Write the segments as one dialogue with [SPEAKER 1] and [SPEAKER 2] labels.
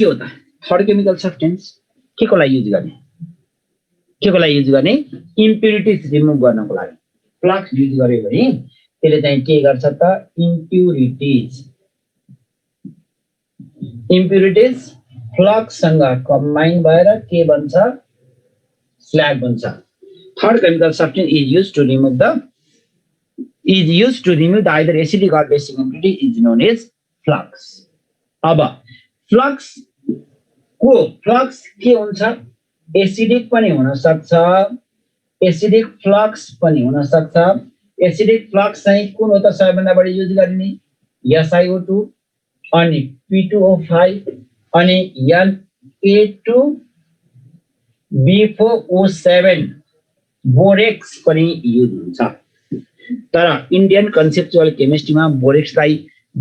[SPEAKER 1] के हो त थर्ड केमिकल सब्स्टेन्स के को लागि युज गर्ने इम्प्युरिटिज रिमुभ गर्नको लागि फ्लक्स युज गर्यो भने त्यसले चाहिँ के गर्छ त इम्प्युरिटिज फ्लक्स सँग कम्बाइन भएर के बन्छ स्ल्याग बन्छ third chemical substance is used to remove the either acidic or basic impurity is known as flux. अब फ्लक्स के हुन्छ एसिडिक पनि हुन सक्छ एसिडिक फ्लक्स पनि हुन सक्छ एसिडिक फ्लक्स चाहिँ कुन हो त सबैभन्दा बढी युज गरिने SiO2 अनि P2O5 अनि Na2B4O7 बोरेक्स पनि युज हुन्छ तर इंडियन कन्सेप्चुअल केमिस्ट्रीमा बोरेक्सलाई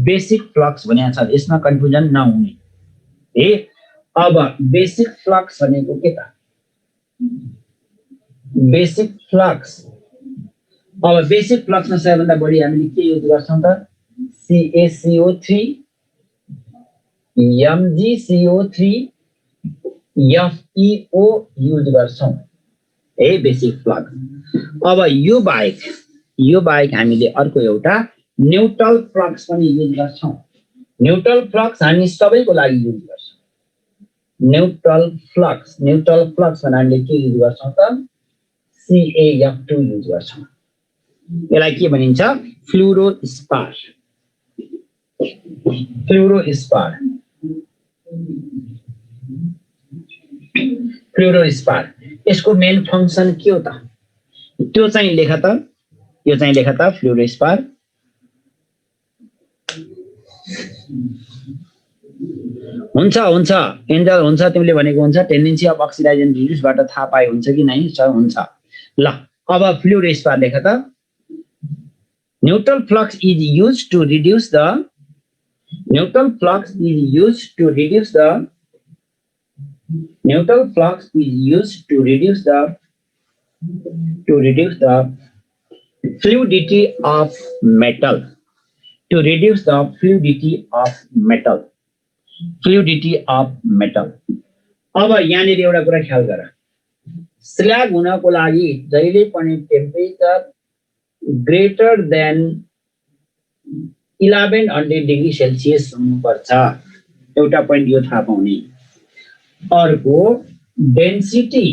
[SPEAKER 1] बेसिक फ्लक्स भनेको छ यसमा कन्फ्युजन नहुने है अब बेसिक फ्लक्स भनेको के त बेसिक फ्लक्स अब बेसिक फ्लक्समा सबैभन्दा बढी हामीले के युज गर्छौं त CaCO3 MgCO3 FeO युज गर्छौं है बेसिक फ्लक्स अब यो बाहेक हामीले अर्को एउटा न्यूट्रल फ्लक्स पनि युज गर्छौं न्यूट्रल फ्लक्स हामी सबैको लागि युज गर्छौं न्यूट्रल फ्लक्स भने हामीले के युज गर्छौं त CaF2 युज गर्छौं यसलाई के भनिन्छ फ्लुरोस्पार यसको मेन फंक्सन के हो त त्यो चाहिँ लेख त फ्लुरोस्पार हुन्छ एन्जल हुन्छ तिमीले भनेको हुन्छ टेन्डेन्सी अफ अक्सिडाइजेसन रिड्युस बाट थाहा पाए हुन्छ कि नै हुन्छ ल अब फ्लुरोस्पार लेख त neutral flux is used to reduce the fluidity of metal अब यहाँनिर एउटा कुरा ख्याल गर स्ल्याग हुनको लागि जहिले पनि temperature greater than 1100 degree Celsius हुनुपर्छ एउटा पोइन्ट यो थाहा पाउने अर्को density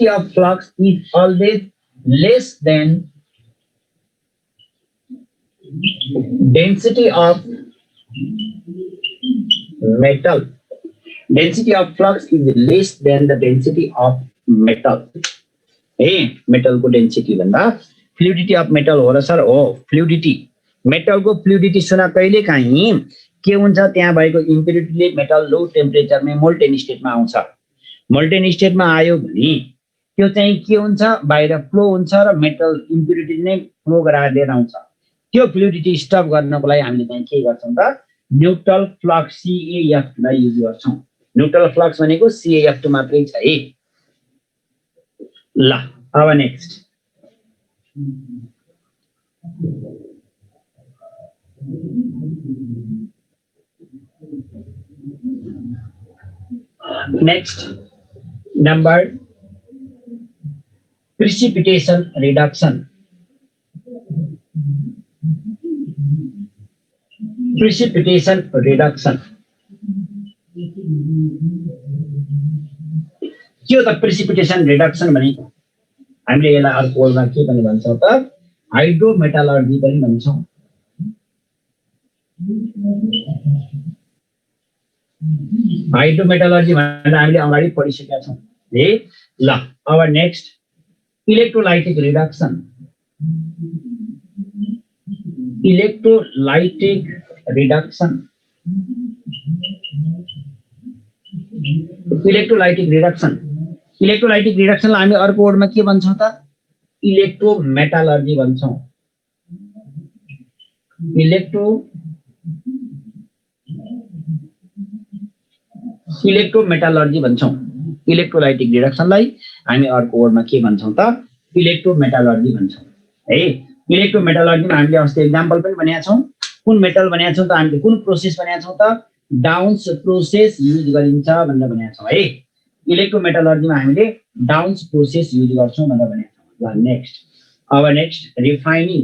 [SPEAKER 1] of flux is always less than density of metal. Density of flux is less than the density of metal. metal को density भन्दा fluidity of metal हो र सर हो fluidity metal को fluidity सुना कहिले काहीँ के हुन्छ त्यहाँ भएको इम्प्युरिटीले मेटल लो टेम्परेचरमै मोल्टेन स्टेटमा आउँछ मोल्टेन स्टेटमा आयो भने त्यो चाहिँ के हुन्छ बाहिर फ्लो हुन्छ र मेटल इम्प्युरिटी नै फ्लो गराएर लिएर आउँछ त्यो फ्लुइडिटी स्टप गर्नको लागि हामीले चाहिँ के गर्छौं त न्यूट्रल फ्लक्स CaF2 लाई युज गर्छौं न्यूट्रल फ्लक्स भनेको CaF2 मात्रै छ है ल अब next Next, number precipitation reduction. के हो त precipitation reduction भनेको हामीले यसलाई अर्को वर्डमा के पनि भन्छौं त हाइड्रोमेटालर्जी पनि भन्छौं हाइड्रोमेटालर्जी भनेर हामीले अगाडि पढिसकेका छौं है ल अब नेक्स्ट इलेक्ट्रोलाइटिक रिडक्सन इलेक्ट्रोलाइटिक रिडक्सनलाई हामी अर्को वर्डमा के भन्छौं त इलेक्ट्रोमेटालर्जी भन्छौं इलेक्ट्रोमेटालर्जी भन्छौं इलेक्ट्रोलाइटिक रिडक्सनलाई हामी अर्को वर्डमा के भन्छौं त इलेक्ट्रोमेटालर्जी भन्छौँ है। इलेक्ट्रोमेटालर्जीमा हामीले अस्ति एक्जाम्पल पनि भनेका छौँ। कुन मेटल भनेका छौँ त हामीले, कुन प्रोसेस भनेका छौँ त, डाउन्स प्रोसेस युज गरिन्छ भनेर भनेका छौँ है। इलेक्ट्रोमेटालर्जीमा हामीले डाउन्स प्रोसेस युज गर्छौँ भनेर भनेका छौँ। ल नेक्स्ट, अब नेक्स्ट रिफाइनिङ।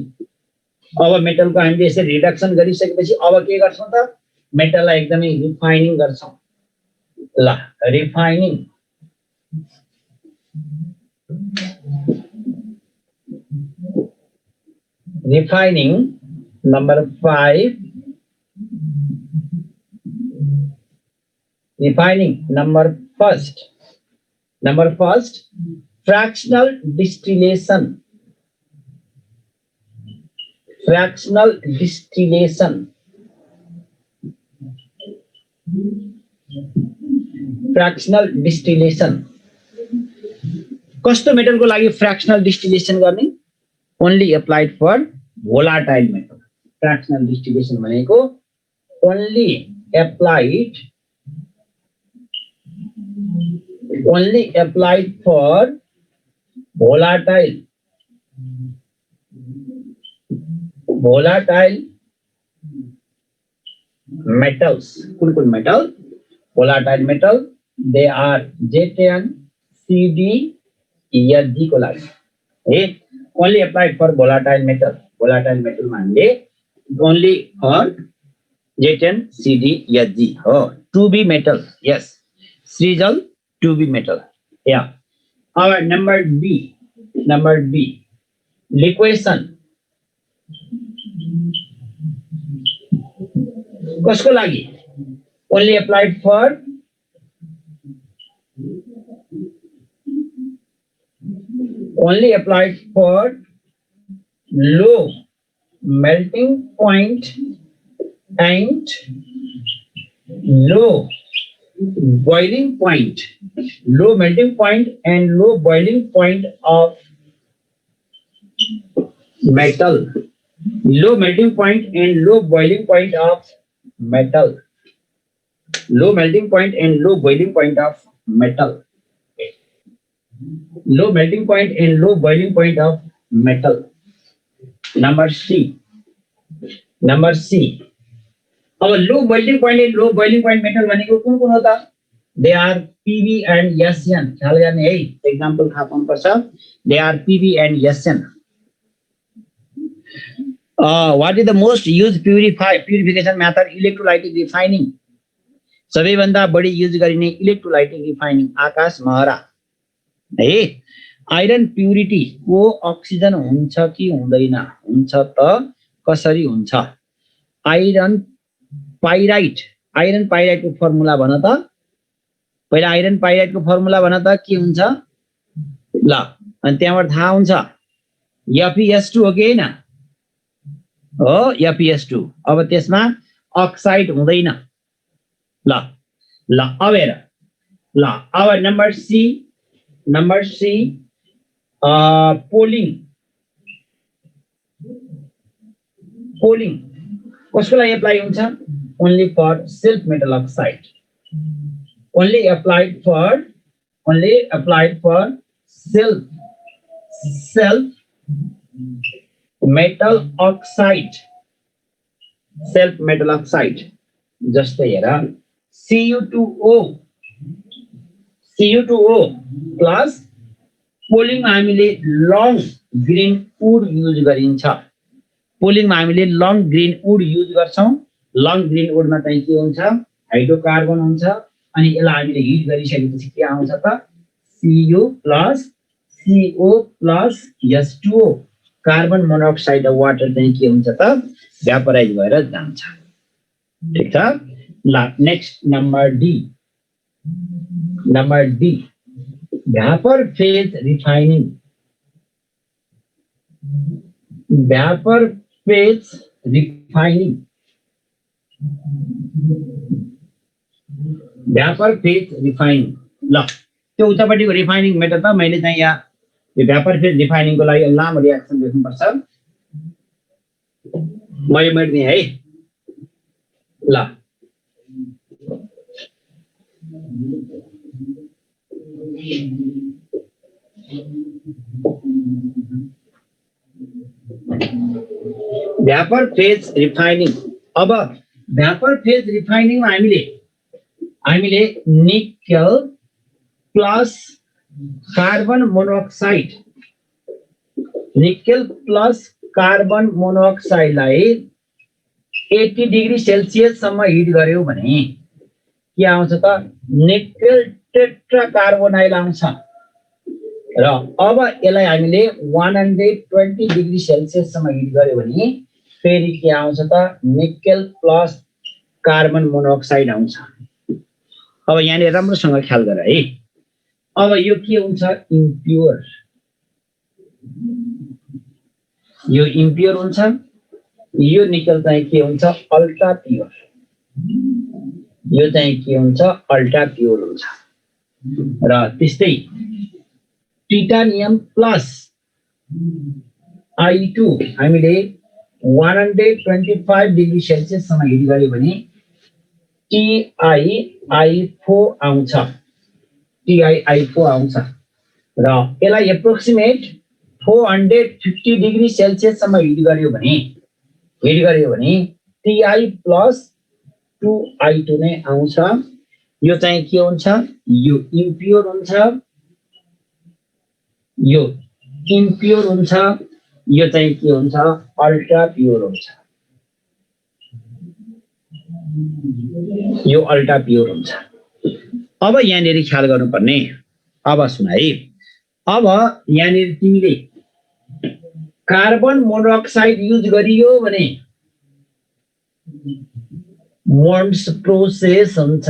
[SPEAKER 1] अब मेटलको हामीले यसरी रिडक्सन गरिसकेपछि अब के गर्छौँ त, मेटललाई एकदमै रिफाइनिङ गर्छौँ। ल refining, refining number 5, refining number first fractional distillation, fractional distillation, fractional distillation। कस्तो मेटलको लागि फ्रैक्शनल डिस्टिलेशन गर्ने, only applied for volatile metal। Fractional distillation भनेको only applied for volatile metals। कुन metal, volatile metal, they are J10, CD, Eg को लागि है। only applied for volatile metal मा हामीले only for J10, CD, Eg हो। to be metal, yes, Srijal, to be metal, yeah। our number B, liquation। कसको लागि, only applied for low melting point and low boiling point, low melting point and low boiling point of metal, low melting point and low boiling point of metal, low melting point and low boiling point of metal, low melting point and low boiling point of metal। number C, अब low boiling point and low boiling point metal भनेको कुन हो त, they are PB and SN। ख्याल गर्ने है, example थाहा पाउनुपर्छ। They are PB and SN। What is the most use purification method, electrolytic refining. सबैभन्दा बढी युज गरिने इलेक्ट्रोलाइटिक रिफाइनिङ, आकाश महरा है। आइरन प्युरिटी को अक्सिजन हुन्छ कि हुँदैन, हुन्छ त कसरी हुन्छ। आइरन पाइराइट को फर्मुला भन त, पहिला आइरन पाइराइट को फर्मुला भन त के हुन्छ ल, अनि त्यहाँबाट थाहा हुन्छ FeS2 हो कि हैन हो, FeS2। अब त्यसमा अक्साइड हुँदैन। ल अब हेर, ल अब नम्बर सी पोलिङ कसको लागि एप्लाई हुन्छ, only for self metal oxide, only applied for self metal oxide, जस्तै हेर Cu2O प्लस पोलिङमा हामीले लङ ग्रीन वुड युज गरिन्छ। पोलिङमा हामीले लङ ग्रीन वुड युज गर्छौं। लङ ग्रीन वुडमा चाहिँ के हुन्छ, हाइड्रोकार्बन हुन्छ, अनि यसलाई हामीले हिट गरिसकेपछि के आउँछ त, Cu plus CO plus H2O, carbon monoxide र वाटर चाहिँ के हुन्छ त, भ्यापोराइज भएर जान्छ। ठीक छ। ल next number D, vapour phase refining. Vapour phase refining, ल त्यो उतापट्टिको रिफाइनिङ मेथड त मैले चाहिँ यहाँ यो भ्यापर फेज रिफाइनिङको लागि लामो रियाक्सन लेख्नुपर्छ। मैले मेट्दिएँ है। ल भ्यापर फेज रिफाइनिङ। अब भ्यापर फेज रिफाइनिङमा हामीले nickel plus carbon monoxide, nickel plus carbon मोनोक्साइडलाई 80 डिग्री सेल्सियस सम्म हिट गर्यो भने के आउँछ त? निकल टेट्राकार्बोनाइल आउँछ। र अब यसलाई हामीले 120 डिग्री सेल्सियस सम्म हिट गर्यो भने फेरि के आउँछ त? निकल प्लस कार्बन मोनोक्साइड आउँछ। अब यहाँले राम्रोसँग ख्याल गर है। अब यो के हुन्छ? इम्प्योर। यो इम्प्योर हुन्छ। यो निकल चाहिँ के हुन्छ? Ultra pure. यो चाहिँ के हुन्छ? अल्ट्रा प्योर हुन्छ। र त्यस्तै टिटानियम प्लस I2 हामीले 125 डिग्री सेल्सियस सम्म हिट गर्यो भने TiI4 आउँछ। TiI4 आउँछ। र यसलाई एप्रोक्सिमेट 450 डिग्री सेल्सियस सम्म हिट गर्यो भने Ti प्लस 2I2 नै आउँछ। यो चाहिँ के हुन्छ? यो इम्प्योर हुन्छ। यो इम्प्योर हुन्छ। यो चाहिँ के हुन्छ? अल्ट्रा प्योर हुन्छ। यो अल्ट्रा प्योर हुन्छ। अब यहाँनिर ख्याल गर्नुपर्ने, अब सुन है। अब यहाँनिर तिमीले कार्बन मोनोक्साइड युज गरियो भने मोन्ड्स प्रोसेस हुन्छ।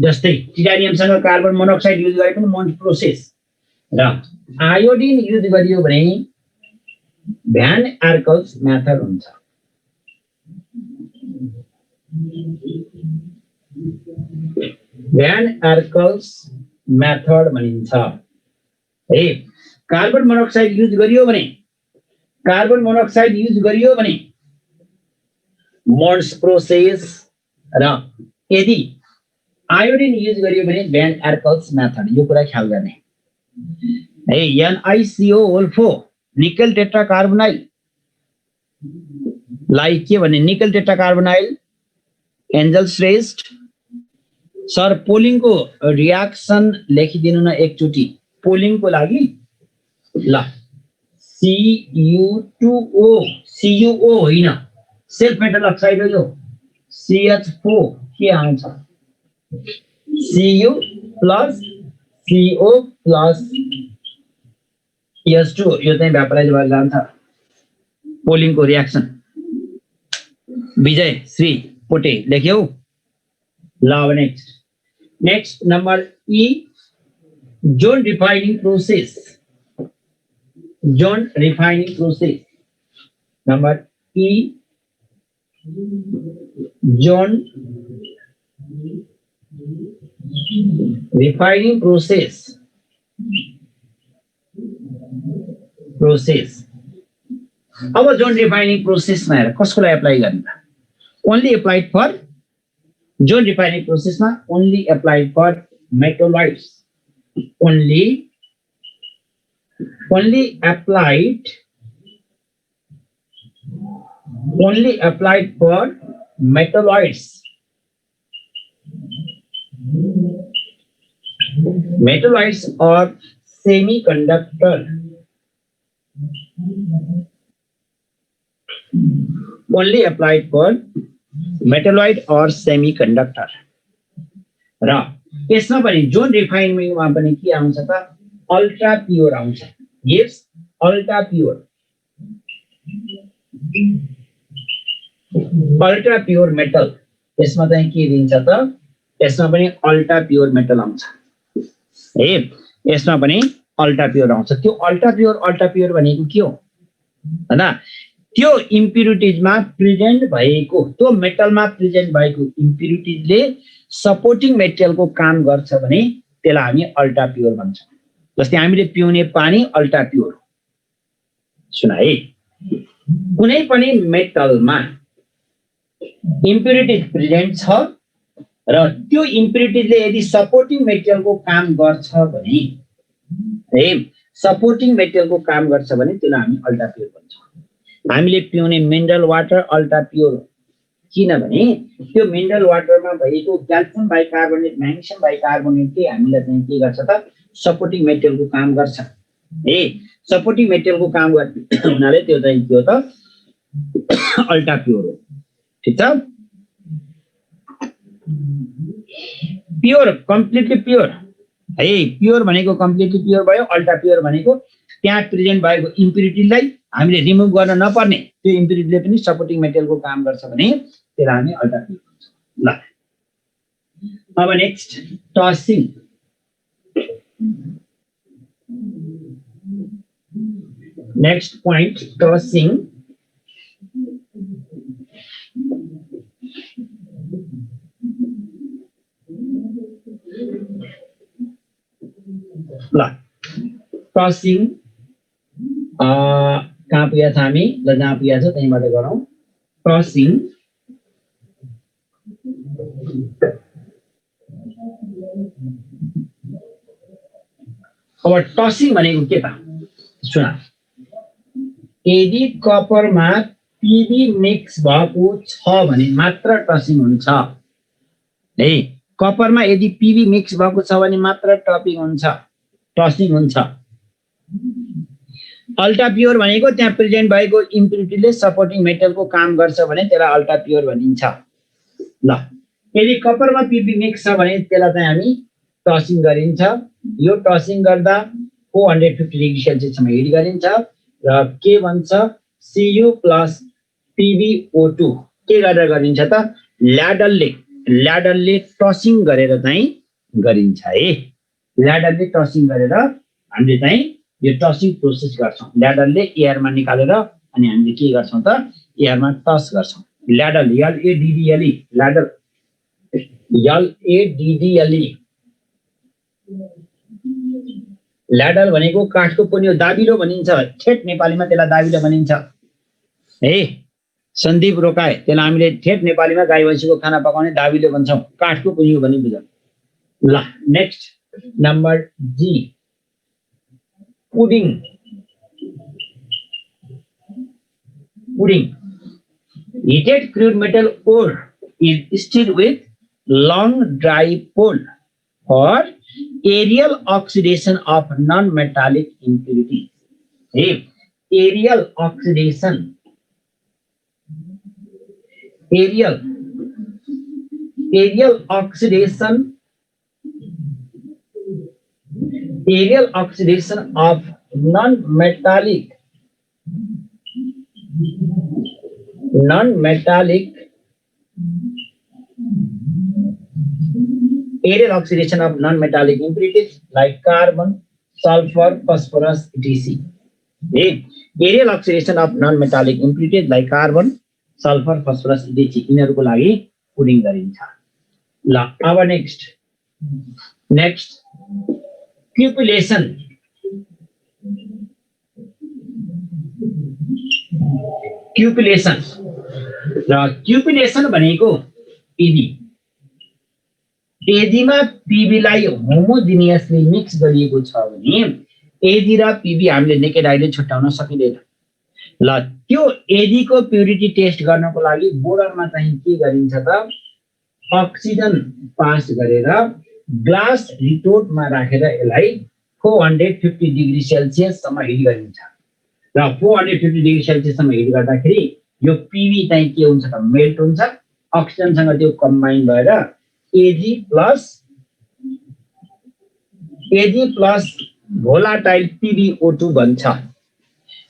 [SPEAKER 1] जस्तै टिटानियमसँग कार्बन मोनोक्साइड युज गरे पनि मोन्ड्स प्रोसेस, र आयोडिन युज गरियो भने भ्यान आर्कल्स मेथड हुन्छ। भ्यान आर्कल्स मेथड भनिन्छ है। कार्बन मोनोक्साइड युज गरियो भने मोन्ड्स प्रोसेस, र यदि आयोडिन युज गरियो भने भ्यान आर्कल्स मेथड। यो कुरा ख्याल गर्ने है। NiCO4 निकल टेट्राकार्बोनाइल लाई के भने? निकल टेट्राकार्बोनाइल एन्जल श्रेष्ठ सर पोलिङको रियाक्सन लेखिदिनु न एकचोटि पोलिङको लागि। ल CU2O होइन, सेल्फ मेटल अक्साइड हो। यो CH4 के आउँछ? Cu plus CO plus H2। यो चाहिँ भ्यापराइज भएर जान्छ पोलिङको रियाक्सन। विजय श्री पोटे लेख्यौ? ल अब next number E, zone refining process. Zone refining process number E, zone refining process. अब जोन रिफाइनिङ प्रोसेसमा हेर कसकोलाई एप्लाई गर्ने त? Only applied for zone refining प्रोसेसमा only applied for metalloids. Only applied for metalloids. Metalloids or semiconductor. Only applied for metalloid or semiconductor. र यसमा पनि जोन रिफाइनिङमा पनि के आउँछ त? अल्ट्रा प्योर आउँछ। यस अल्ट्रा प्योर मेटल। यसमा चाहिँ के दिन्छ त? यसमा पनि अल्ट्रा प्योर मेटल आउँछ है। यसमा पनि अल्ट्रा प्योर आउँछ। त्यो अल्ट्रा प्योर भनेको के हो हैन? त्यो इम्प्युरिटिजमा प्रेजेन्ट भएको, त्यो मेटलमा प्रेजेन्ट भएको इम्प्युरिटिजले सपोर्टिङ मेटेरियलको काम गर्छ भने त्यसलाई हामी अल्ट्रा प्योर भन्छौँ। जस्तै हामीले पिउने पानी अल्ट्रा प्योर। सुन है, कुनै पनि मेटलमा इम्प्युरिटिज प्रेजेन्ट छ र त्यो इम्प्युरिटिजले यदि सपोर्टिङ मेटेरियलको काम गर्छ भने है सपोर्टिङ मेटेरियलको काम गर्छ भने त्यसलाई हामी अल्ट्रा प्योर भन्छौँ। हामीले पिउने मिनरल वाटर अल्ट्रा प्योर हो, किनभने त्यो मिनरल वाटरमा भएको क्याल्सियम बाइकार्बोनेट म्याग्नेसियम बाइकार्बोनेटले हामीलाई चाहिँ के गर्छ त सपोर्टिङ मेटेरियलको काम गर्छ। है सपोर्टिङ मेटेरियलको काम गर्ने हुनाले त्यो चाहिँ के हो त अल्ट्रा प्योर हो। ठिक छ, प्योर कम्प्लिटली प्योर है प्योर भनेको कम्प्लिटली प्योर भयो। अल्ट्रा प्योर भनेको त्यहाँ प्रेजेन्ट भएको इम्प्युरिटीलाई हामीले रिमुभ गर्न नपर्ने त्यो इम्प्युरिटीले पनि सपोर्टिङ मेटेरियलको काम गर्छ भने त्यसलाई हामी अल्ट्रा प्योर भन्छौँ। ल अब next tossing. Next point tossing. ल टसिङ कहाँ पुगेका छ हामी? ल जहाँ पुगेका छ त्यहीँबाट गरौँ। टसिङ अब टसिङ भनेको के त सुन, यदि कपरमा पिबी मिक्स भएको छ भने मात्र टसिङ हुन्छ है। कपरमा यदि पिबी मिक्स भएको छ भने मात्र टपिङ हुन्छ टसिङ हुन्छ। अल्ट्रा प्योर भनेको त्यहाँ प्रेजेन्ट भएको इम्प्युरिटीले सपोर्टिङ मेटलको काम गर्छ भने त्यसलाई अल्ट्रा प्योर भनिन्छ। ल यदि कपरमा पिबी मिक्स छ भने त्यसलाई चाहिँ हामी टसिङ गरिन्छ। यो टसिङ गर्दा 450 डिग्री सेल्सियससम्म हिट गरिन्छ र के भन्छ Cu प्लस PbO2 के गरेर गरिन्छ त ल्याडरले टसिङ गरेर चाहिँ गरिन्छ है। ल्याडरले टसिङ गरेर हामीले चाहिँ यो टसिङ प्रोसेस गर्छौँ। ल्याडरले एयरमा निकालेर अनि हामीले के गर्छौँ त एयरमा टस गर्छौँ। Ladder LADDLE ladder LADDLE ladder भनेको काठको पुनियो दाबिलो भनिन्छ। ठेट नेपालीमा त्यसलाई दाबिलो भनिन्छ है। सन्दीप रोकाए त्यसलाई हामीले ठेट नेपालीमा गाई भैँसीको खाना पकाउने दाबिलो भन्छौँ, काठको पुनियो भनी बुझौँ। ल next number G पुडिङ। पुडिङ heated crude metal ore is stirred with long dry pole for aerial oxidation of non-metallic impurities. Hey, aerial oxidation. Aerial oxidation of non-metallic aerial oxidation of non-metallic impurities like carbon, sulfur, phosphorus, etc. Aerial oxidation of non-metallic impurities like carbon, sulfur, phosphorus, etc. यिनीहरुको लागि पुडिङ गरिन्छ। ल अब next क्युपुलेसन। क्युपुलेसन भनेको यदिमा पिबीलाई होमोजिनियसली mix गरिएको छ भने AD र PV हामीले नेकेड आइले छुट्याउन सकिँदैन। ल त्यो एडी को प्युरिटी टेस्ट गर्नको लागि बोर्डरमा चाहिँ के गरिन्छ त अक्सिजन पास गरेर ग्लास रिटोटमा राखेर यसलाई 450 डिग्री सेल्सियस सम्म हिट गरिन्छ र 450 डिग्री सेल्सियस सम्म हिट गर्दाखेरि यो पिबी चाहिँ के हुन्छ त मेल्ट हुन्छ, अक्सिजनसँग त्यो कम्बाइन भएर एजी प्लस भोलाटाइल PbO2 बन्छ।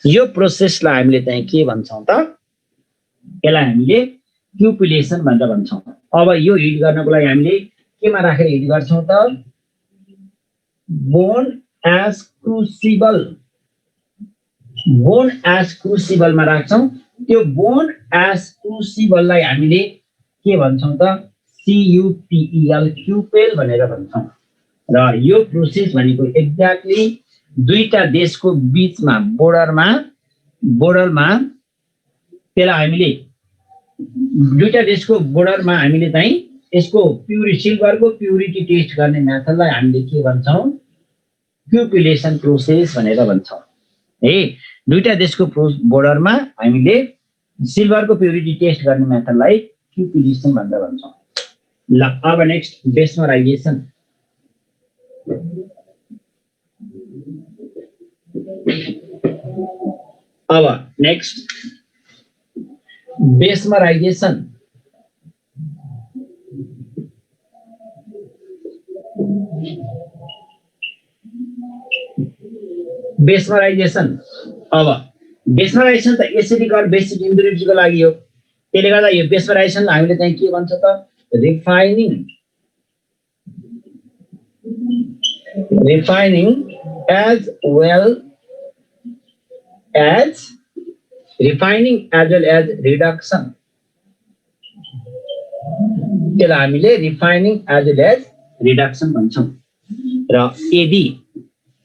[SPEAKER 1] यो प्रोसेसलाई हामीले चाहिँ के भन्छौँ त यसलाई हामीले क्युपुलेसन भनेर भन्छौँ। अब यो हिट गर्नको लागि हामीले केमा राखेर हिट गर्छौँ त बोन एज क्रुसिबलमा राख्छौँ। त्यो बोन एज क्रुसिबललाई हामीले के भन्छौँ त CUPEL क्युपेल भनेर भन्छौँ। र यो प्रोसेस भनेको एक्ज्याक्टली दुईटा देशको बीचमा बोर्डरमा त्यसलाई हामीले दुईटा देशको बोर्डरमा हामीले चाहिँ यसको सिल्भरको प्युरिटी टेस्ट गर्ने मेथडलाई हामीले के भन्छौँ क्युपुलेसन प्रोसेस भनेर भन्छौँ है। दुईटा देशको बोर्डरमा हामीले सिल्भरको प्युरिटी टेस्ट गर्ने मेथडलाई क्युपुलेसन भनेर भन्छौँ। ल अब नेक्स्ट बेसमराइजेसन। अब नेक्स्ट बेसमराइजेसन। बेसमराइजेसन अब बेसमराइजेसन त एसिडिक र बेसिक इम्प्युरिटीको लागि हो। त्यसले गर्दा यो बेसमराइजेसन हामीले चाहिँ के भन्छ त refining as well as reduction। त्यसलाई हामीले refining as well as reduction भन्छौँ। र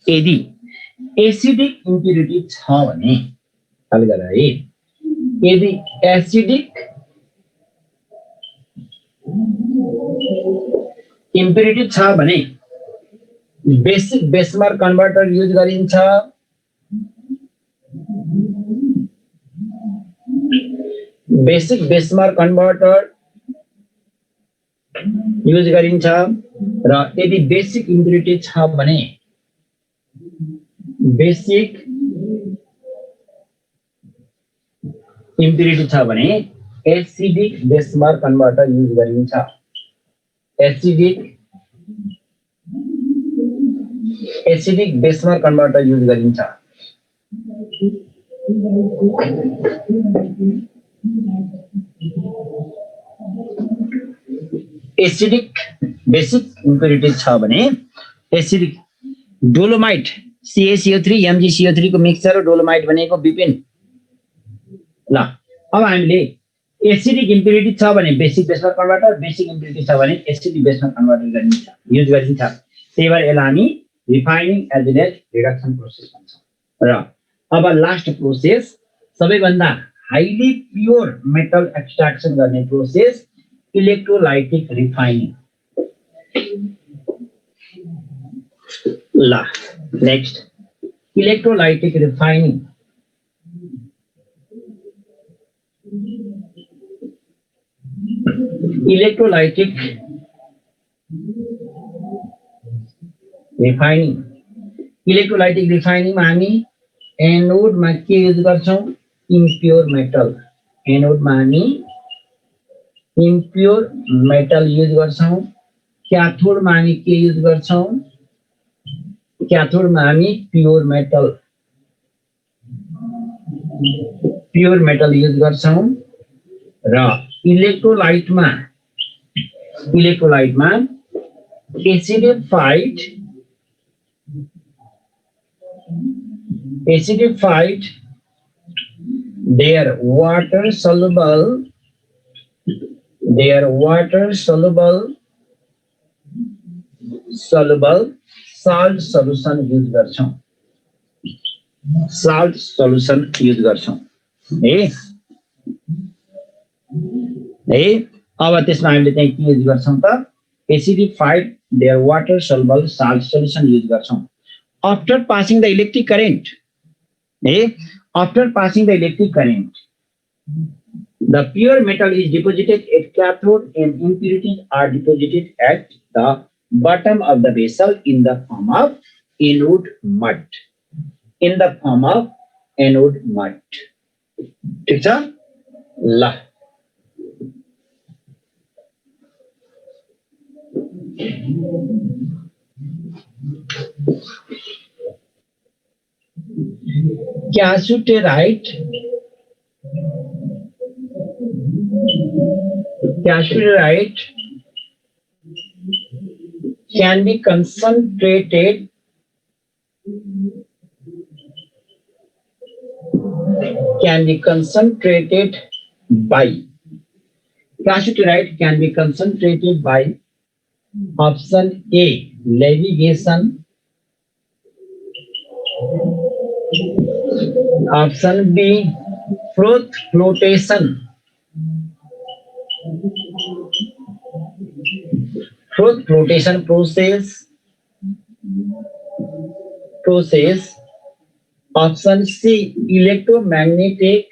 [SPEAKER 1] यदि एसिडिक इम्प्युरिटी छ भने ख्याल गर है, यदि एसिडिक इम्प्युरिटी छ भने बेसिक बेसमर कन्भर्टर युज गरिन्छ। बेसिक बेसमर कन्भर्टर युज गरिन्छ। र यदि बेसिक इम्प्युरिटी छ भने बेसिक इम्प्युरिटी छ भने एसिडिक बेसमर कन्भर्टर युज गरिन्छ। एसिडिक बेसमर कन्भर्टर युज गरिन्छ। एसिडिक बेसिक इम्प्युरिटी छ भने एसिडिक डोलोमाइट CaCO3 MgCO3 को मिक्सचर र डोलोमाइट भनेको बिपिन। ल अब हामीले एसिडिक इम्प्युरिटी छ भने बेसिक बेसमर कन्भर्टर, बेसिक इम्प्युरिटी छ भने एसिडिक बेसमर कन्भर्टर युज गरिन्छ। त्यही भएर यसलाई हामी refining as well as reduction process भन्छौँ। र अब लास्ट प्रोसेस, सबैभन्दा हाइली प्योर मेटल एक्सट्र्याक्सन गर्ने प्रोसेस इलेक्ट्रोलाइटिक रिफाइनिङ। ल next electrolytic refining. Electrolytic refining, electrolytic रिफाइनिङमा हामी एनोडमा के युज गर्छौँ? Impure metal. एनोडमा हामी इम्प्योर मेटल युज गर्छौँ। क्याथोडमा हामी के युज गर्छौँ? क्याथोडमा हामी प्योर मेटल युज गर्छौँ। र इलेक्ट्रोलाइटमा acidified their water soluble salt solution use गर्छौं। salt solution युज गर्छौं है। अब त्यसमा हामीले चाहिँ के युज गर्छौं त? acidified their water soluble salt solution use गर्छौं। After passing the electric current, the pure metal is deposited at cathode and impurities are deposited at the bottom of the vessel in the form of anode mud. ठीक छ? ल cassiterite can be concentrated by option A, levitation, option B, flotation, process, process. Option C, electromagnetic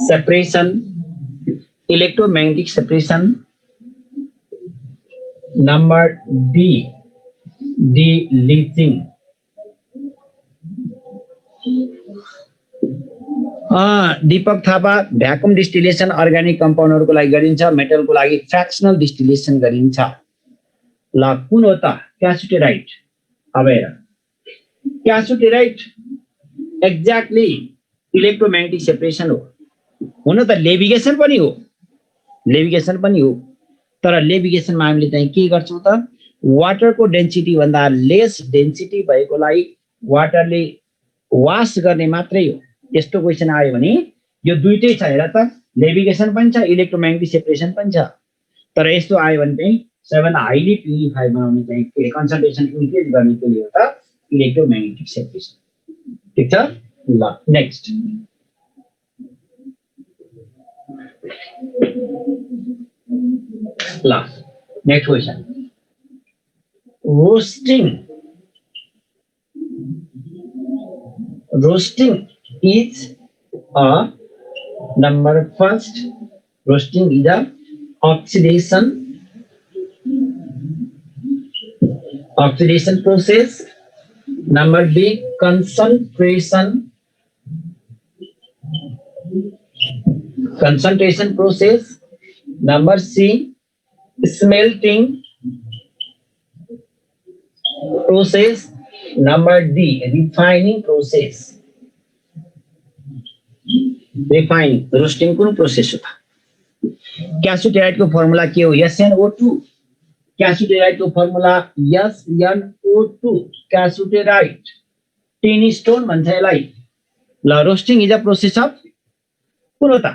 [SPEAKER 1] separation. Electromagnetic separation. Number D, de-leaching. Deepak Thapa, vacuum distillation organic कम्पाउन्डहरुको लागि गरिन्छ, मेटलको लागि फ्र्याक्सनल distillation गरिन्छ। ल कुन हो त? क्यासिटेराइट। अब हेर, क्यासिटेराइट एक्ज्याक्टली इलेक्ट्रोम्याग्नेटिक सेपरेसन हो। हुन त लेभिगेसन पनि हो, तर लेभिगेसनमा हामीले चाहिँ के गर्छौं त? वाटरको डेन्सिटी भन्दा लेस डेन्सिटी भएकोलाई वाटरले वास गर्ने मात्रै हो। यस्तो क्वेशन आयो भने यो दुईटै छ, हेर त, लेभिगेसन पनि छ, इलेक्ट्रोम्याग्नेटिक सेपरेसन पनि छ। तर यस्तो आयो भने चाहिँ सबैभन्दा हाइली प्युरिफाई बनाउने चाहिँ कन्सन्ट्रेसन इन्क्रिज गर्ने के हो त? Electromagnetic separation. ठीक छ? ल next, next question, roasting is a number first, roasting is a oxidation process. Number B, concentration process. Number C, smelting process. Number D, refining process. Refining, roasting कुन process हो त? क्यासिटेराइट को फर्मुला के हो? SnO2। क्यासिटेराइट को फर्मुला SnO2, क्यासिटेराइट टिन स्टोन भन्छ यसलाई। ल roasting is a process of कुन हो त?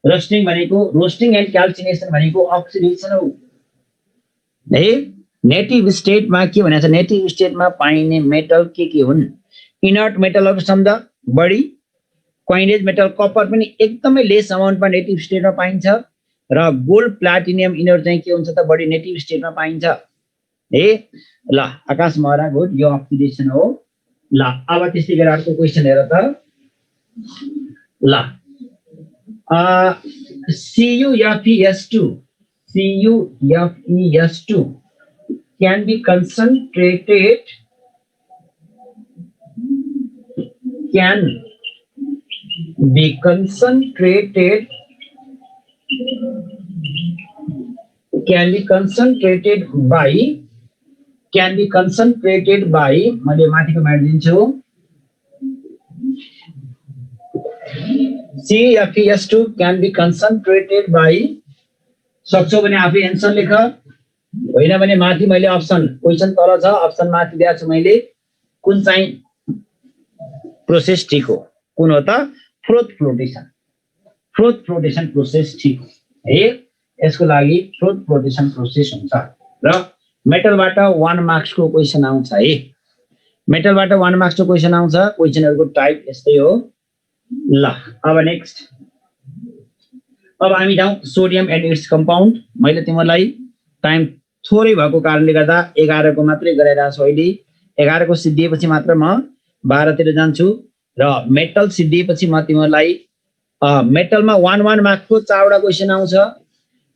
[SPEAKER 1] रोस्टिङ भनेको, रोस्टिङ एन्ड क्याल्सिनेसन भनेको अक्सिडेसन हो। है नेटिभ स्टेटमा के भनेको छ? नेटिभ स्टेटमा पाइने मेटल के हुन्? इनर्ट मेटलहरु सम्झ, बढी क्वाइनेज मेटल कपर पनि एकदमै लेस अमाउन्टमा नेटिभ स्टेटमा पाइन्छ, र गोल्ड प्लाटिनियम इनर्ट चाहिँ के हुन्छ त? बढी नेटिभ स्टेटमा पाइन्छ। है ल आकाश महरा, गुड, यो अक्सिडेसन हो। ल अब त्यस्तै गरेर अर्को क्वेशन हेर त। ल CuFeS2 can be concentrated by मैले माथिको मार्दिन्छु। CuFeS2 can be concentrated by, सक्छौ भने आफै एन्सर लेख, होइन भने माथि मैले अप्सन, क्वेशन तल छ, अप्सन माथि दिएको छु मैले, कुन चाहिँ प्रोसेस ठीक हो? कुन हो त? फ्लोट फ्लोटेसन प्रोसेस ठीक हो। है यसको लागि फ्लोट फ्लोटेसन प्रोसेस हुन्छ। र मेटलबाट 1 मार्क्स को क्वेशन आउँछ है, मेटलबाट 1 मार्क्स को क्वेशन आउँछ। क्वेशनहरुको टाइप यस्तै हो। ल अब नेक्स्ट, अब हामी जाउँ सोडियम एन्ड इट्स कम्पाउन्ड। मैले तिमीलाई टाइम थोरै भएको कारणले गर्दा 11 को मात्रै गराइरहेको छु अहिले। 11 को सिद्धिएपछि मात्र म 12 तिर जान्छु, र मेटल सिद्धिएपछि म तिमीलाई मेटलमा 1 मार्क्स को 4 वटा क्वेशन आउँछ।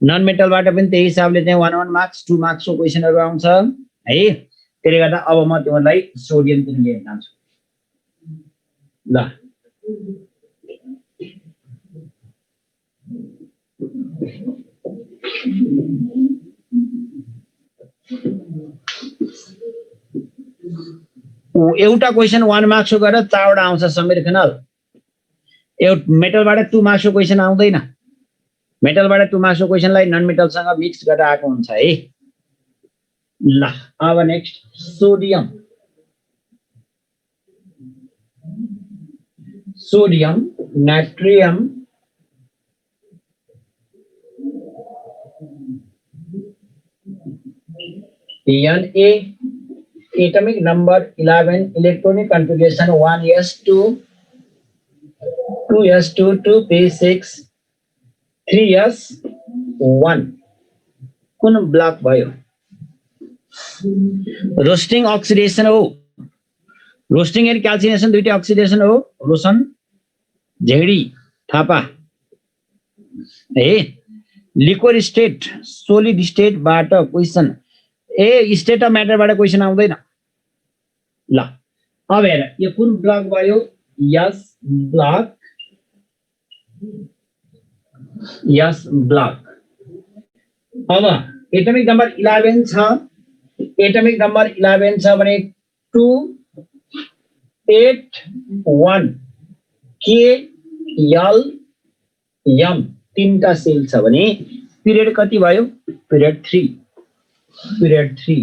[SPEAKER 1] नन मेटलबाट पनि त्यही हिसाबले चाहिँ 1 मार्क्स 2 मार्क्स को क्वेशनहरु आउँछ है। त्यसले गर्दा अब म तिमीलाई सोडियम तिर लिएर जान्छु। ल एउटा क्वेशन 1 मार्क्स को गरेर 4 वटा आउँछ समीर खनाल। मेटलबाट 2 मार्क्स को क्वेशन आउँदैन, मेटलबाट 2 मार्क्स को क्वेशनलाई नन मेटलसँग मिक्स गरेर आएको हुन्छ है। ल अब next, sodium natrium Na, atomic number 11, electronic configuration 1s2 2s2 2p6 3s1 कुन ब्लक भयो रोस्टिङ अक्सिडेसन हो रोस्टिङ एन्ड क्याल्सिनेसन दुईटै अक्सिडेसन हो रोशन झेडी थापा ए लिक्विड स्टेट सोलिड स्टेटबाट क्वेशन ए स्टेट अफ म्याटरबाट क्वेशन आउँदैन ल अब हेर यो कुन ब्लक भयो यस ब्लक अब एटमिक नम्बर 11 छ एटमिक नम्बर 11 छ भने 2 8 1 के यल यम तीनटा सेल छ भने पिरियड कति भयो period 3 period 3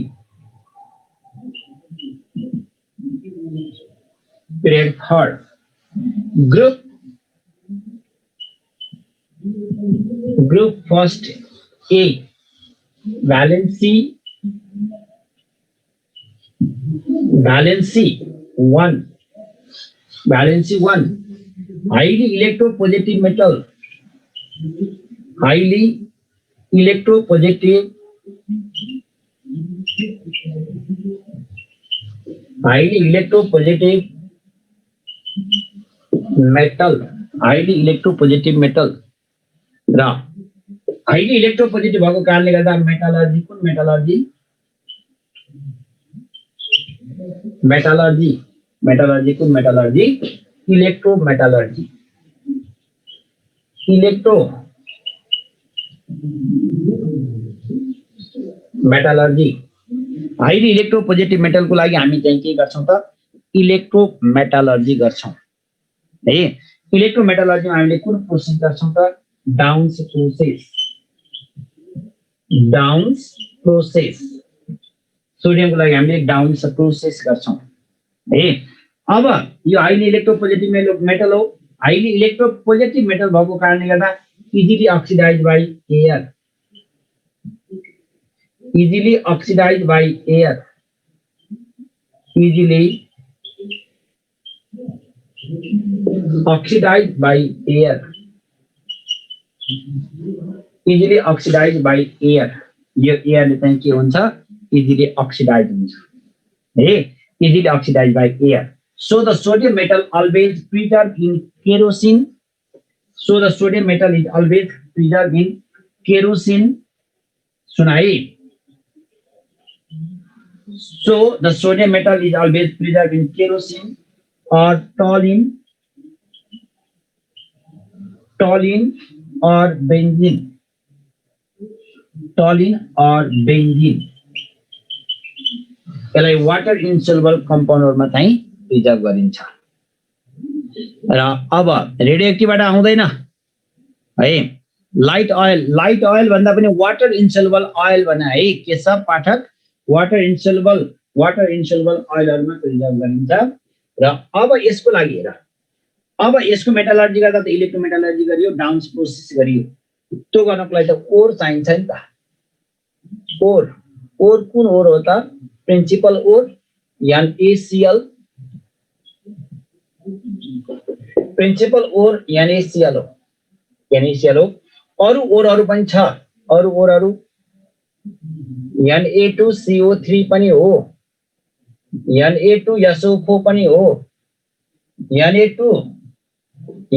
[SPEAKER 1] group first A valency 1 highly electropositive metal highly electropositive metal र हाइली इलेक्ट्रोपोजिटिभ भएको कारणले गर्दा मेटलर्जी कुन मेटलर्जी कुन मेटलर्जी इलेक्ट्रोमेटलर्जी हाइली इलेक्ट्रोपोजिटिभ मेटलको लागि हामी चाहिँ के गर्छौं त इलेक्ट्रोमेटलर्जी गर्छौं है इलेक्ट्रोमेटलर्जीमा हामीले कुन प्रोसेस गर्छौं त डाउन्स प्रोसेस सोडियमको लागि हामीले डाउन्स प्रोसेस गर्छौं है अब यो हाइली इलेक्ट्रोपोजिटिभ मेटल हो हाइली इलेक्ट्रोपोजिटिभ मेटल भएको कारणले गर्दा easily oxidized by air easily oxidized by air यो एयर ले चाहिँ के हुन्छ easily oxidized हुन्छ है easily oxidized by air so the sodium metal always preserved in kerosene सुनाई so the sodium metal is always preserved in kerosene or toluene or benzene यसलाई water insoluble कम्पाउन्डहरुमा चाहिँ प्रिजर्भ गरिन्छ र अब रेडियो एक्टिभबाट आउँदैन है लाइट अयल भन्दा पनि वाटर इन्सोल्युबल अयल भने है केशव पाठक वाटर इन्सोल्युबल अयलहरुमा प्रिजर्भ गरिन्छ र अब यसको लागि हेर अब यसको मेटलर्जी गर्दा त इलेक्ट्रोमेटलर्जी गरियो डाउन्स प्रोसेस गरियो त्यो गर्नको लागि त ओर चाहिन्छ नि त ओर कुन ओर हो त प्रिन्सिपल ओर NaCl प्रिन्सिपल ओर NaCl हो अरु ओरहरु पनि छ अरु ओरहरु Na2CO3 पनि हो Na2SO4 पनि हो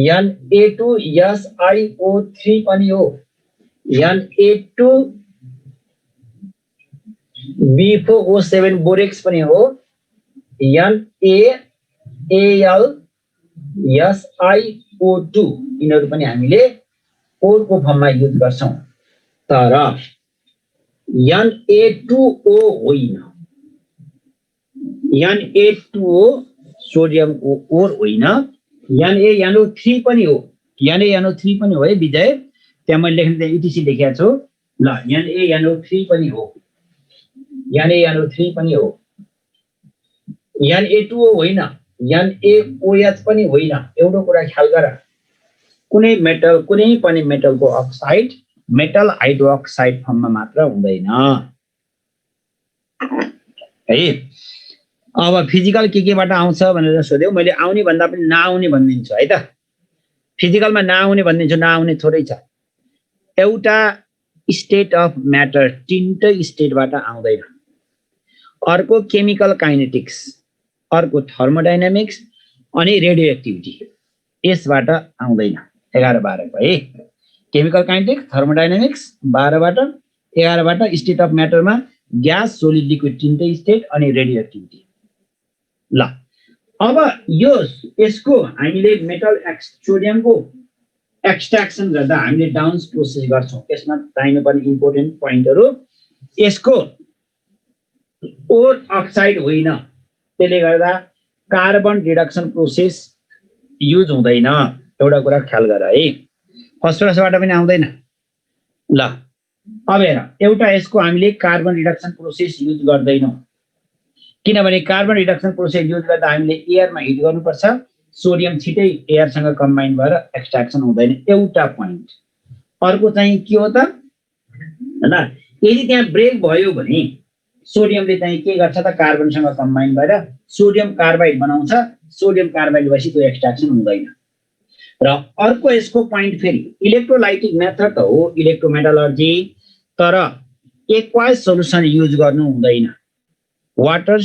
[SPEAKER 1] Na2SiO3 पनि हो Na2B4O7 बोरेक्स पनि हो NaAlSiO2 यिनीहरु पनि हामीले ओरको फर्ममा युज गर्छौं तर Na2O होइन Na2O सोडियमको ओर होइन NaNO3 पनि हो NaNO3 पनि हो है विजय त्यहाँ मैले लेख्ने इटिसी लेखेको छु ल NaNO3 पनि हो Na2O होइन NaOH पनि होइन एउटा कुरा ख्याल गर कुनै पनि मेटलको अक्साइड मेटल हाइड्रोक्साइड फर्ममा मात्र हुँदैन है अब फिजिकल केबाट आउँछ भनेर सोध्यो मैले आउने भन्दा पनि नआउने भनिदिन्छु है त फिजिकलमा नआउने भनिदिन्छु, नआउने थोरै छ। एउटा स्टेट अफ म्याटर तीनटै स्टेटबाट आउँदैन। अर्को केमिकल काइनेटिक्स, अर्को थर्मोडाइनामिक्स अनि रेडियो एक्टिभिटी, यसबाट आउँदैन। 11 12 है। केमिकल काइनेटिक्स, थर्मोडाइनामिक्स 12 बाट, 11 बाट स्टेट अफ म्याटरमा ग्यास, सोलिड, लिक्विड तीनटै स्टेट अनि रेडियो एक्टिभिटी। ल अब यसको हामीले मेटल सोडियमको एक्सट्र्याक्सन गर्दा हामीले डाउन्स प्रोसेस गर्छौं। यसमा चाहिनुपर्ने इम्पोर्टेन्ट पोइन्टहरु, यसको ओर अक्साइड होइन, त्यसले गर्दा कार्बन रिडक्सन प्रोसेस युज हुँदैन। एउटा कुरा ख्याल गर है, फस्फरसबाट पनि आउँदैन। ल अब हेर, एउटा यसको हामीले कार्बन रिडक्सन प्रोसेस युज गर्दैनौं, किनभने कार्बन रिडक्सन प्रोसेस युज गर्दा हामीले एयरमा हिट गर्नुपर्छ, सोडियम छिटै एयरसँग कम्बाइन भएर एक्सट्र्याक्सन हुँदैन। एउटा पोइन्ट। अर्को चाहिँ के हो त, हैन, यदि त्यहाँ ब्रेक भयो भने सोडियमले चाहिँ के गर्छ त, कार्बनसँग कम्बाइन भएर सोडियम कार्बाइड बनाउँछ। सोडियम कार्बाइड भएपछि त्यो एक्सट्र्याक्सन हुँदैन। र अर्को यसको पोइन्ट फेरि इलेक्ट्रोलाइटिक मेथड हो, इलेक्ट्रोमेटलर्जी, तर एक्वायस सोलुसन युज गर्नु हुँदैन। वाटर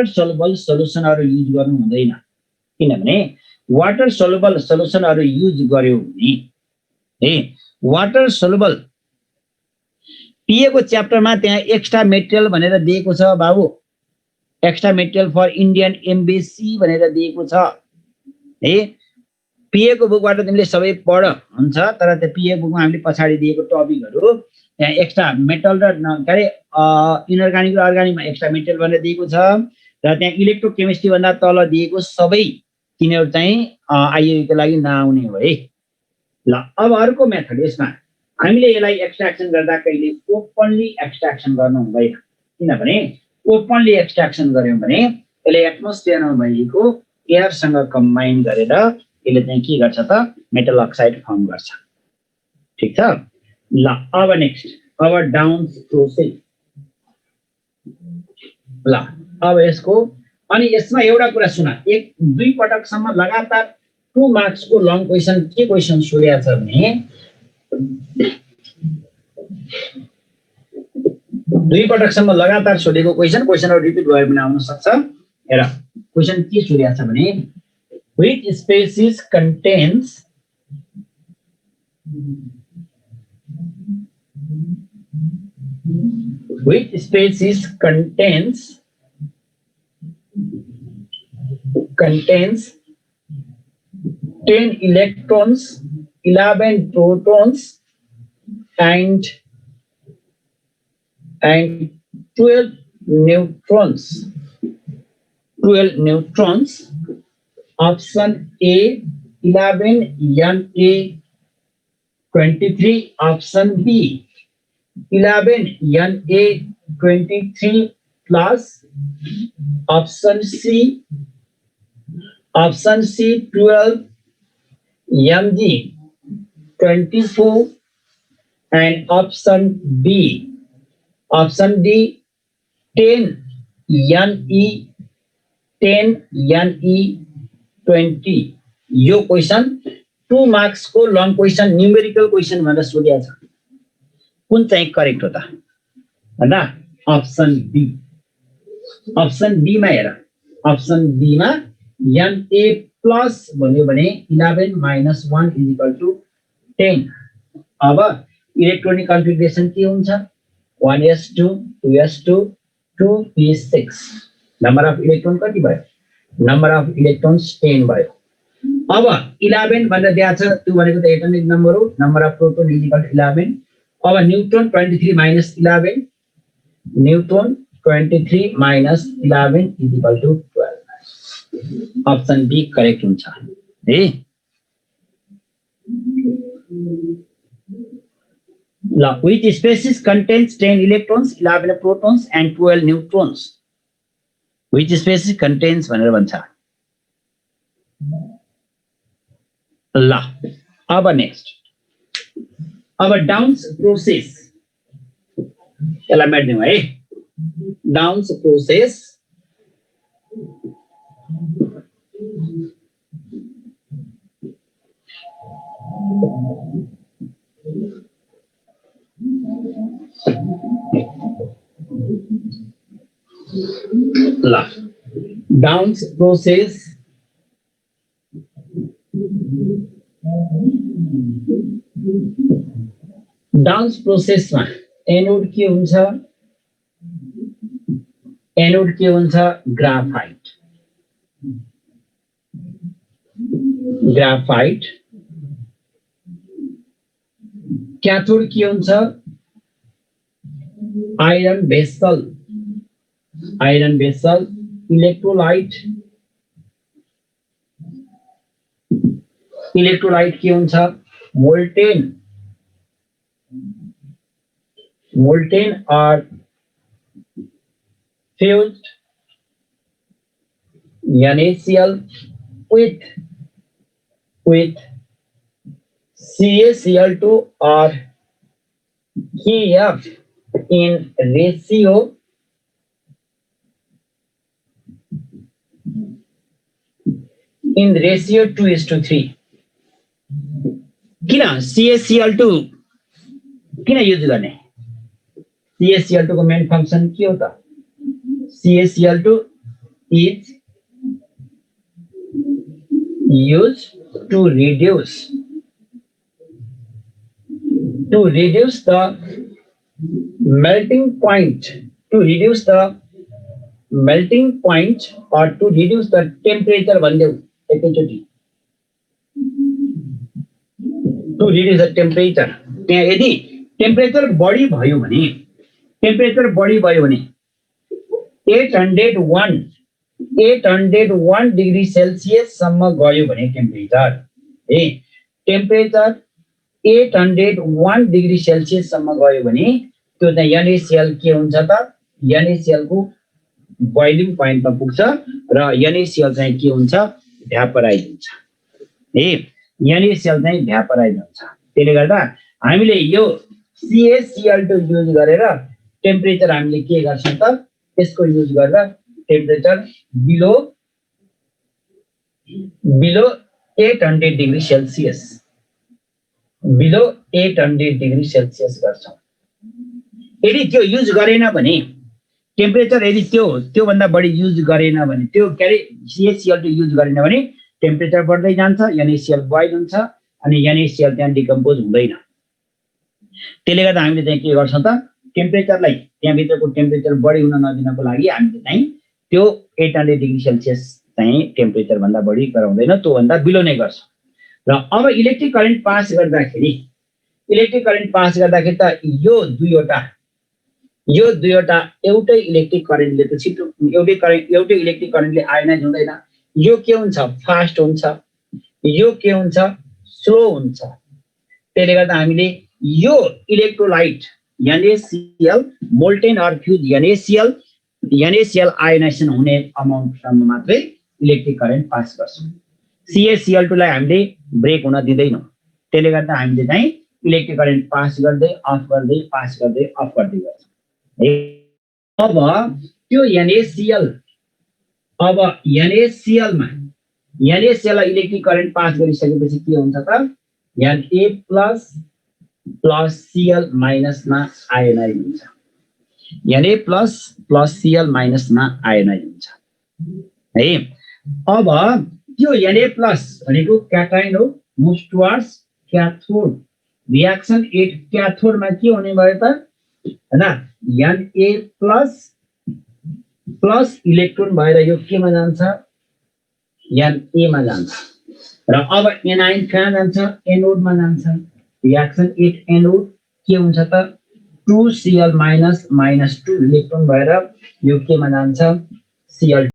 [SPEAKER 1] सल्युबल सोलुसनहरु युज गर्नु हुँदैन, किनभने वाटर सल्युबल सोलुसनहरु युज गर्यो भने वाटर सल्युबल पीए को च्याप्टरमा त्यहाँ एक्स्ट्रा मेटेरियल भनेर दिएको छ बाबु, extra material for Indian embassy भनेर दिएको छ है। पीए को बुकबाट तिमीले सबै पढ हुन्छ, तर त्यो पीए बुकमा हामीले पछाडी दिएको टपिकहरु त्यहाँ एक्स्ट्रा मेटल र इनअर्गानिक र अर्गानिकमा एक्स्ट्रा मेटेरियल भनेर दिएको छ, र त्यहाँ इलेक्ट्रोकेमिस्ट्री भन्दा तल दिएको सबै तिनीहरु चाहिँ आइए को लागि नआउने हो है। ल अब अर्को मेथड, यसमा हामीले यसलाई एक्सट्र्याक्सन गर्दा कहिले ओपनली एक्सट्र्याक्सन गर्नु हुँदैन, किनभने ओपनली एक्सट्र्याक्सन गर्यौं भने यसले एटमोस्फियरमा भएको एयरसँग कम्बाइन गरेर यसले चाहिँ के गर्छ त, मेटल अक्साइड फर्म गर्छ। ठीक छ। ल अब नेक्स्ट, अब डाउन्स प्रोसेस। ल अब यसको अनि यसमा एउटा कुरा सुन, 1-2 पटकसम्म लगातार 2 मार्क्स को लङ क्वेशन के क्वेशन सोधेको छ भने 2 पटकसम्म लगातार सोधेको क्वेशनहरु रिपिट भयो भने आउन सक्छ। हेर क्वेशन के सोधेको छ भने which species contains contains 10 electrons, 11 protons and 12 neutrons. 12 neutrons. Option A 11, Na 23. Option B 11, Na 23 plus. Option C 12, Mg 24, and option D 10 Ne 20। यो क्वेशन 2 मार्क्स को लङ क्वेशन, न्यूमेरिकल क्वेशन भनेर सोधिएको छ। कुन चाहिँ करेक्ट हो त भन्दा अप्सन बी। अप्सन बी मा हेर, अप्सन बी मा Na प्लस भन्यो भने 11 minus 1 is equal to 10। अब इलेक्ट्रोनिक कन्फिगरेसन के हुन्छ, 1s2 2s2 2p6। Number of electron कति भयो, नम्बर अफ इलेक्ट्रोन्स 10 भयो। अब 11 भनेर दिएको छ, त्यो भनेको त एटमिक नम्बर हो, number of proton is equal to 11। अब neutron 23 minus 11, neutron 23 minus 11 is equal to 12। Option b correct हुन्छ है। ल which species contains 10 electrons, 11 protons and 12 neutrons? Which species contains भनेर भन्छ। ल अब नेक्स्ट, अब डाउन्स प्रोसेस, यसलाई मेट्दिउँ है। डाउन्स प्रोसेस ल डाउन्स प्रोसेस डाउन्स प्रोसेसमा एनोड के हुन्छ ग्राफाइट क्याथोड के हुन्छ आइरन भेसल इलेक्ट्रोलाइट के हुन्छ molten or fused NaCl with CaCl2 or Kf in ratio 2:3 किन CaCl2 किन युज गर्ने CaCl2 को मेन फंक्शन के हो त CaCl2 is used to reduce the melting point or to reduce the temperature भनिदेऊ एकैचोटी to reduce the temperature त्यहाँ यदि टेम्परेचर बढी भयो भने 801 डिग्री सेल्सियस सम्म गयो भने टेम्परेचर 801 डिग्री सेल्सियस सम्म गयो भने त्यो चाहिँ NaCl के हुन्छ त NaCl को बोइलिङ पोइन्टमा पुग्छ र NaCl चाहिँ के हुन्छ भ्यापराइज हुन्छ NaCl चाहिँ भ्यापराइज हुन्छ त्यसले गर्दा हामीले यो CaCl2 युज गरेर टेम्परेचर हामीले के गर्छौं त यसको युज गरेर टेम्परेचर बिलो 800 डिग्री सेल्सियस गर्छौं यदि त्यो युज गरेन भने टेम्परेचर यदि त्यो भन्दा बढी युज गरेन भने त्यो CaCl2 युज गरेन भने टेम्परेचर बढ्दै जान्छ NaCl बोइल हुन्छ अनि NaCl त्यहाँ डिकम्पोज हुँदैन त्यसले गर्दा हामीले चाहिँ के गर्छौं त टेम्परेचरलाई त्यहाँ भित्रको टेम्परेचर बढी हुन नदिनको लागि हामीले चाहिँ त्यो 800 डिग्री सेल्सियस चाहिँ टेम्परेचर भन्दा बढी गराउँदैन त्यो भन्दा बिलो नै गर्छ र अब इलेक्ट्रिक करेन्ट पास गर्दाखेरि त यो दुईवटा एउटै इलेक्ट्रिक करेन्टले त छिटो एउटै इलेक्ट्रिक करेन्टले आयोनाइज हुँदैन यो के हुन्छ फास्ट हुन्छ यो के हुन्छ स्लो हुन्छ त्यसले गर्दा हामीले यो electrolyte NaCl molten or fuse NaCl ionization हुने अमाउन्टसम्म मात्रै इलेक्ट्रिक करेन्ट पास गर्छौं CaCl2 लाई हामीले ब्रेक हुन दिदैनौं त्यसले गर्दा हामीले चाहिँ इलेक्ट्रिक करेन्ट पास गर्दै अफ गर्दै गर्छौं अब त्यो NaCl लाई इलेक्ट्रिक करेन्ट पास गरिसकेपछि के हुन्छ त Na प्लस Cl माइनस मा आयोनाइज हुन्छ Na प्लस Cl माइनस मा आयोनाइज हुन्छ है अब त्यो Na प्लस भनेको क्याटाइन हो मुभ्स टुवर्ड्स क्याथोड रिएक्सन एट क्याथोड मा के हुने भयो त हैन Na प्लस इलेक्ट्रोन भएर यो केमा जान्छ Na मा जान्छ र अब anion कहाँ जान्छ एनोड मा जान्छ रिएक्सन एट एनोड के हुन्छ त 2Cl- -2 इलेक्ट्रोन भएर यो केमा जान्छ Cl